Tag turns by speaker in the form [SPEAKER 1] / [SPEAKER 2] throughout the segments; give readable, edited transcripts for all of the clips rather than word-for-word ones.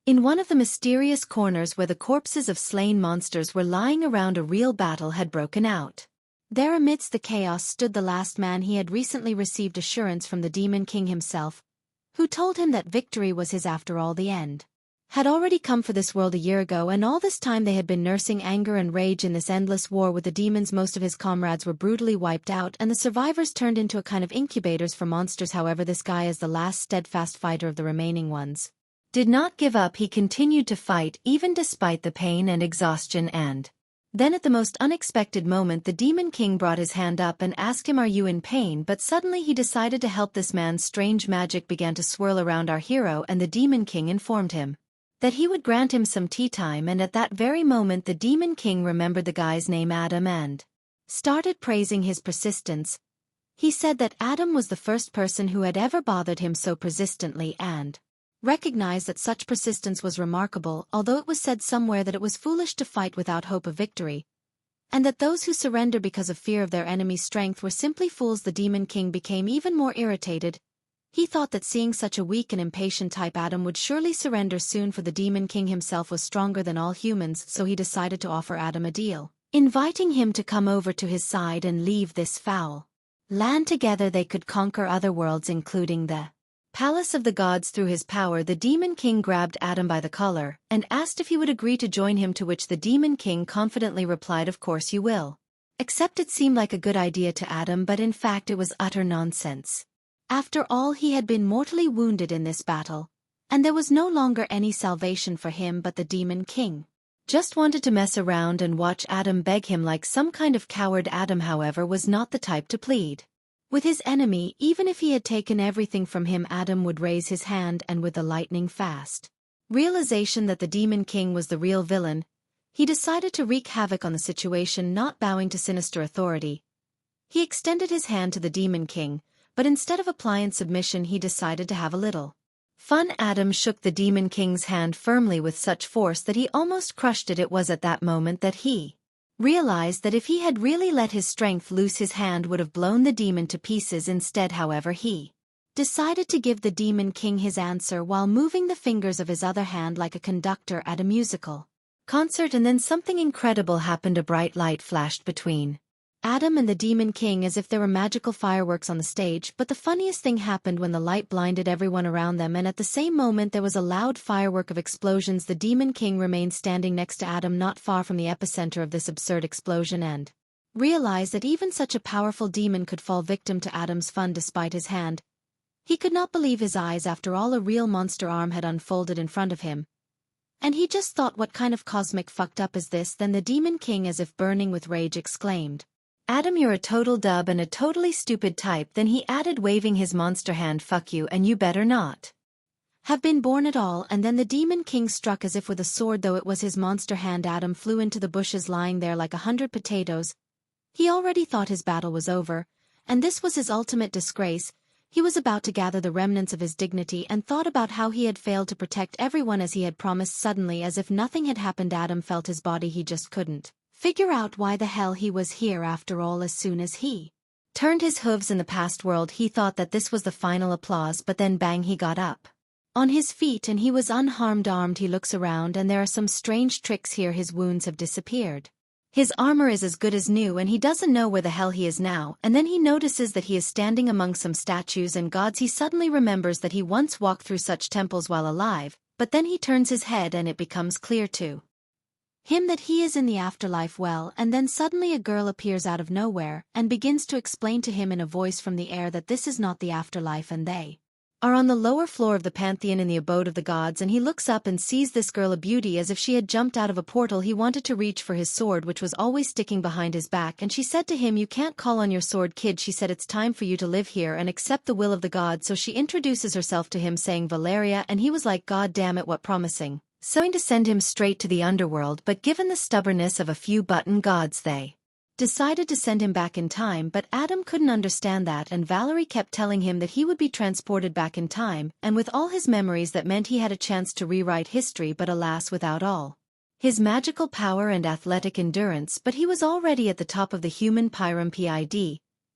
[SPEAKER 1] In one of the mysterious corners where the corpses of slain monsters were lying around, a real battle had broken out. There amidst the chaos stood the last man. He had recently received assurance from the Demon King himself, who told him that victory was his after all. The end had already come for this world a year ago, and all this time they had been nursing anger and rage in this endless war with the demons. Most of his comrades were brutally wiped out, and the survivors turned into a kind of incubators for monsters. However, this guy, as the last steadfast fighter of the remaining ones, did not give up. He continued to fight even despite the pain and exhaustion. And then at the most unexpected moment, the Demon King brought his hand up and asked him, "Are you in pain?" But suddenly he decided to help this man. Strange magic began to swirl around our hero, and the Demon King informed him that he would grant him some tea time. And at that very moment the Demon King remembered the guy's name, Adam, and started praising his persistence. He said that Adam was the first person who had ever bothered him so persistently, and recognized that such persistence was remarkable, although it was said somewhere that it was foolish to fight without hope of victory, and that those who surrender because of fear of their enemy's strength were simply fools. The Demon King became even more irritated. He thought that seeing such a weak and impatient type, Adam would surely surrender soon, for the Demon King himself was stronger than all humans. So he decided to offer Adam a deal, inviting him to come over to his side and leave this foul land. Together they could conquer other worlds, including the Palace of the Gods. Through his power, the Demon King grabbed Adam by the collar and asked if he would agree to join him, to which the Demon King confidently replied, "Of course you will." Except it seemed like a good idea to Adam, but in fact it was utter nonsense. After all, he had been mortally wounded in this battle, and there was no longer any salvation for him. But the Demon King just wanted to mess around and watch Adam beg him like some kind of coward. Adam, however, was not the type to plead with his enemy. Even if he had taken everything from him, Adam would raise his hand, and with the lightning-fast realization that the Demon King was the real villain, he decided to wreak havoc on the situation. Not bowing to sinister authority, he extended his hand to the Demon King, but instead of applying submission, he decided to have a little fun. Adam shook the Demon King's hand firmly with such force that he almost crushed it. It was at that moment that he realized that if he had really let his strength loose, his hand would have blown the demon to pieces. Instead, however, he decided to give the Demon King his answer while moving the fingers of his other hand like a conductor at a musical concert. And then something incredible happened. A bright light flashed between Adam and the Demon King as if there were magical fireworks on the stage. But the funniest thing happened when the light blinded everyone around them, and at the same moment there was a loud firework of explosions. The Demon King remained standing next to Adam, not far from the epicenter of this absurd explosion, and realized that even such a powerful demon could fall victim to Adam's fun despite his hand. He could not believe his eyes. After all, a real monster arm had unfolded in front of him, and he just thought, what kind of cosmic fucked up is this? Then the Demon King, as if burning with rage, exclaimed, "Adam, you're a total dub and a totally stupid type." Then he added, waving his monster hand, "Fuck you, and you better not have been born at all." And then the Demon King struck as if with a sword, though it was his monster hand. Adam flew into the bushes, lying there like 100 potatoes. He already thought his battle was over, and this was his ultimate disgrace. He was about to gather the remnants of his dignity and thought about how he had failed to protect everyone as he had promised. Suddenly, as if nothing had happened, Adam felt his body. He just couldn't figure out why the hell he was here after all. As soon as he turned his hooves in the past world, he thought that this was the final applause, but then bang, he got up on his feet and he was unharmed. Armed, he looks around and there are some strange tricks here. His wounds have disappeared. His armor is as good as new, and he doesn't know where the hell he is now. And then he notices that he is standing among some statues and gods. He suddenly remembers that he once walked through such temples while alive, but then he turns his head and it becomes clear to him that he is in the afterlife. Well, and then suddenly a girl appears out of nowhere and begins to explain to him in a voice from the air that this is not the afterlife and they are on the lower floor of the pantheon in the abode of the gods. And he looks up and sees this girl, a beauty as if she had jumped out of a portal. He wanted to reach for his sword, which was always sticking behind his back, and she said to him, "You can't call on your sword, kid." She said, "It's time for you to live here and accept the will of the gods." So she introduces herself to him, saying Valeria, and he was like, God damn it, what promising. So to send him straight to the underworld, but given the stubbornness of a few button gods, they decided to send him back in time. But Adam couldn't understand that, and Valerie kept telling him that he would be transported back in time, and with all his memories that meant he had a chance to rewrite history, but alas, without all his magical power and athletic endurance. But he was already at the top of the human pyramid.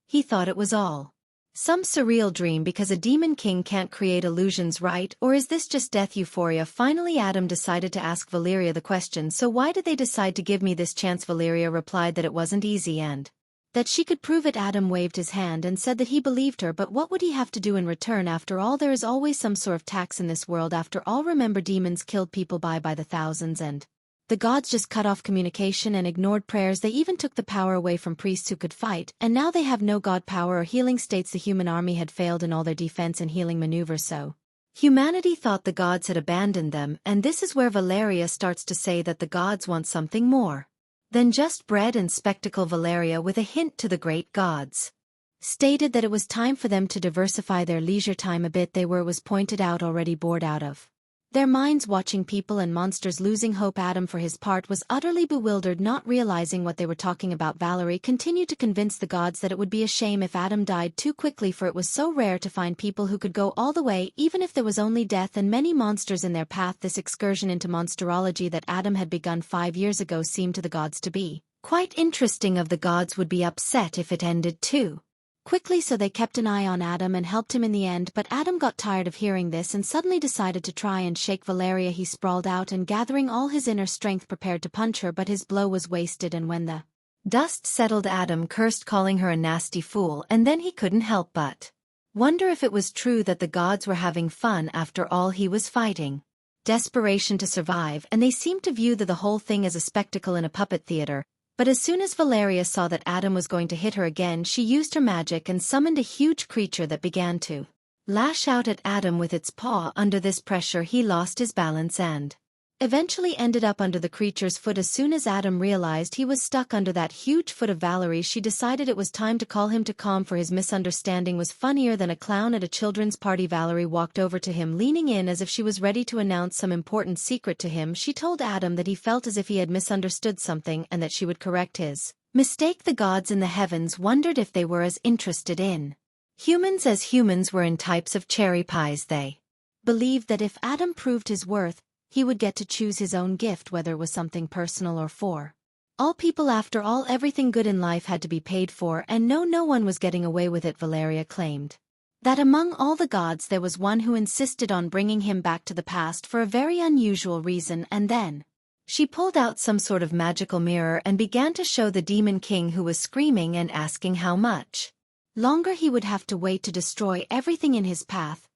[SPEAKER 1] He thought it was all Some surreal dream because a demon king can't create illusions, right? Or is this just death euphoria? Finally Adam decided to ask Valeria the question, so why did they decide to give me this chance? Valeria replied that it wasn't easy and that she could prove it. Adam waved his hand and said that he believed her, but what would he have to do in return? After all, there is always some sort of tax in this world. After all, remember, demons killed people by the thousands, and the gods just cut off communication and ignored prayers. They even took the power away from priests who could fight, and now they have no god power or healing states. The human army had failed in all their defense and healing maneuvers, so humanity thought the gods had abandoned them, and this is where Valeria starts to say that the gods want something more than just bread and spectacle. Valeria, with a hint to the great gods, stated that it was time for them to diversify their leisure time a bit. They were, it was pointed out, already bored out of their minds watching people and monsters losing hope. Adam, for his part, was utterly bewildered, not realizing what they were talking about. Valerie continued to convince the gods that it would be a shame if Adam died too quickly, for it was so rare to find people who could go all the way, even if there was only death and many monsters in their path. This excursion into monsterology that Adam had begun 5 years ago seemed to the gods to be quite interesting. Of the gods would be upset if it ended too quickly, so they kept an eye on Adam and helped him in the end. But Adam got tired of hearing this and suddenly decided to try and shake Valeria. He sprawled out and, gathering all his inner strength, prepared to punch her, but his blow was wasted, and when the dust settled, Adam cursed, calling her a nasty fool, and then he couldn't help but wonder if it was true that the gods were having fun. After all, he was fighting desperation to survive, and they seemed to view the whole thing as a spectacle in a puppet theater. But as soon as Valeria saw that Adam was going to hit her again, she used her magic and summoned a huge creature that began to lash out at Adam with its paw. Under this pressure, he lost his balance and eventually ended up under the creature's foot. As soon as Adam realized he was stuck under that huge foot of Valerie, she decided it was time to call him to calm, for his misunderstanding was funnier than a clown at a children's party. Valerie walked over to him, leaning in as if she was ready to announce some important secret to him. She told Adam that he felt as if he had misunderstood something and that she would correct his mistake. The gods in the heavens wondered if they were as interested in humans as humans were in types of cherry pies. They believed that if Adam proved his worth, he would get to choose his own gift, whether it was something personal or for all people. After all, everything good in life had to be paid for, and no one was getting away with it. Valeria claimed that among all the gods there was one who insisted on bringing him back to the past for a very unusual reason, and then she pulled out some sort of magical mirror and began to show the demon king, who was screaming and asking how much longer he would have to wait to destroy everything in his path.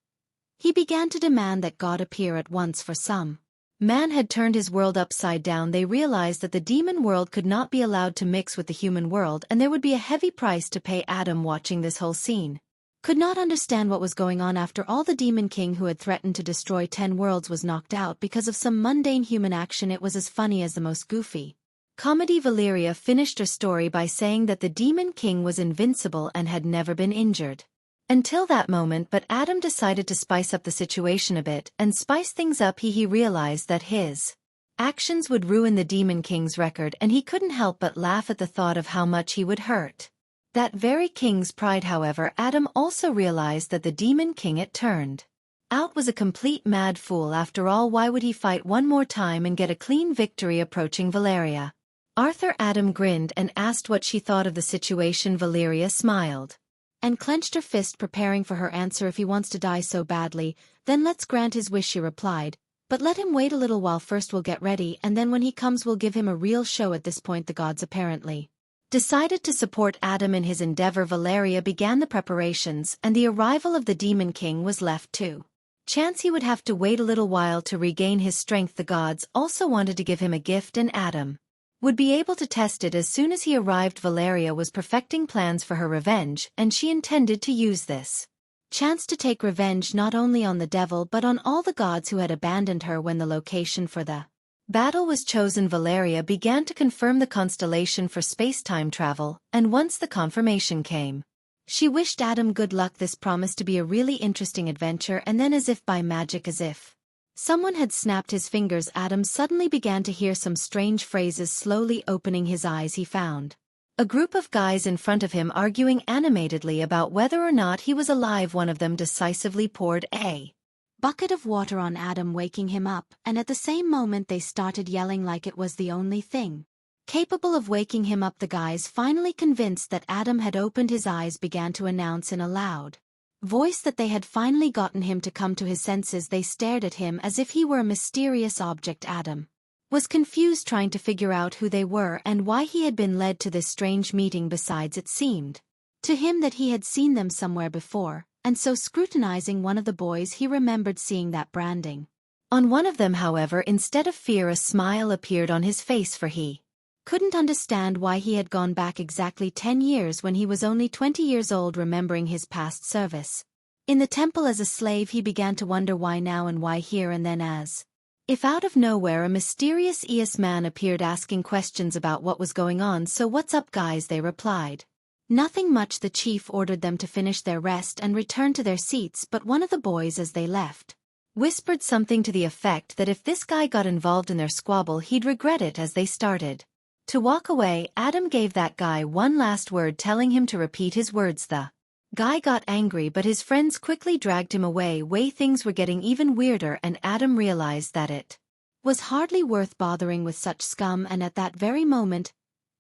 [SPEAKER 1] He began to demand that God appear at once, for some man had turned his world upside down. They realized that the demon world could not be allowed to mix with the human world, and there would be a heavy price to pay. Adam, watching this whole scene, could not understand what was going on. After all, the demon king who had threatened to destroy 10 worlds was knocked out because of some mundane human action. It was as funny as the most goofy comedy. Valeria finished her story by saying that the demon king was invincible and had never been injured until that moment, but Adam decided to spice up the situation a bit, and spice things up. He realized that his actions would ruin the demon king's record, and he couldn't help but laugh at the thought of how much he would hurt that very king's pride. However, Adam also realized that the demon king, it turned out, was a complete mad fool. After all, why would he fight one more time and get a clean victory? Approaching Valeria, Adam grinned and asked what she thought of the situation. Valeria smiled and clenched her fist, preparing for her answer. If he wants to die so badly, then let's grant his wish, she replied. But let him wait a little while first. We'll get ready, and then when he comes we'll give him a real show. At this point, the gods apparently decided to support Adam in his endeavor. Valeria began the preparations, and the arrival of the demon king was left to chance. He would have to wait a little while to regain his strength. The gods also wanted to give him a gift, and Adam would be able to test it as soon as he arrived. Valeria was perfecting plans for her revenge, and she intended to use this chance to take revenge not only on the devil but on all the gods who had abandoned her. When the location for the battle was chosen, Valeria began to confirm the constellation for space-time travel, and once the confirmation came, she wished Adam good luck. This promised to be a really interesting adventure, and then, as if by magic, as if someone had snapped his fingers, Adam suddenly began to hear some strange phrases. Slowly opening his eyes, he found a group of guys in front of him arguing animatedly about whether or not he was alive. One of them decisively poured a bucket of water on Adam, waking him up, and at the same moment they started yelling like it was the only thing Capable of waking him up, the guys, finally convinced that Adam had opened his eyes, began to announce in a loud voice that they had finally gotten him to come to his senses. They stared at him as if he were a mysterious object. Adam was confused, trying to figure out who they were and why he had been led to this strange meeting. Besides, it seemed to him that he had seen them somewhere before, and so scrutinizing one of the boys, he remembered seeing that branding on one of them. However, instead of fear, a smile appeared on his face, for he couldn't understand why he had gone back exactly 10 years when he was only 20 years old. Remembering his past service in the temple as a slave, he began to wonder why now and why here. And then, as if out of nowhere, a mysterious ES man appeared, asking questions about what was going on. "So what's up, guys?" they replied. "Nothing much." The chief ordered them to finish their rest and return to their seats, but one of the boys, as they left, whispered something to the effect that if this guy got involved in their squabble, he'd regret it. As they started to walk away, Adam gave that guy one last word, telling him to repeat his words. The guy got angry, but his friends quickly dragged him away. Things were getting even weirder, and Adam realized that it was hardly worth bothering with such scum, and at that very moment,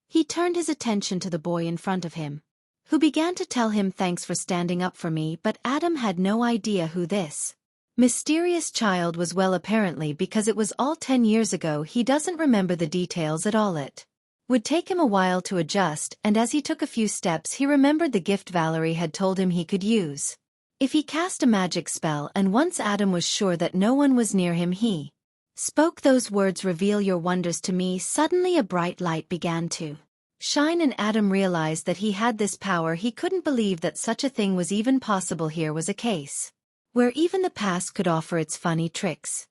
[SPEAKER 1] he turned his attention to the boy in front of him, who began to tell him, "Thanks for standing up for me." But Adam had no idea who this mysterious child was. Well, apparently, because it was all 10 years ago, he doesn't remember the details at all. It would take him a while to adjust, and as he took a few steps, he remembered the gift Valerie had told him he could use if he cast a magic spell, and once Adam was sure that no one was near him, he spoke those words, "Reveal your wonders to me." Suddenly a bright light began to shine, and Adam realized that he had this power. He couldn't believe that such a thing was even possible. Here was a case where even the past could offer its funny tricks.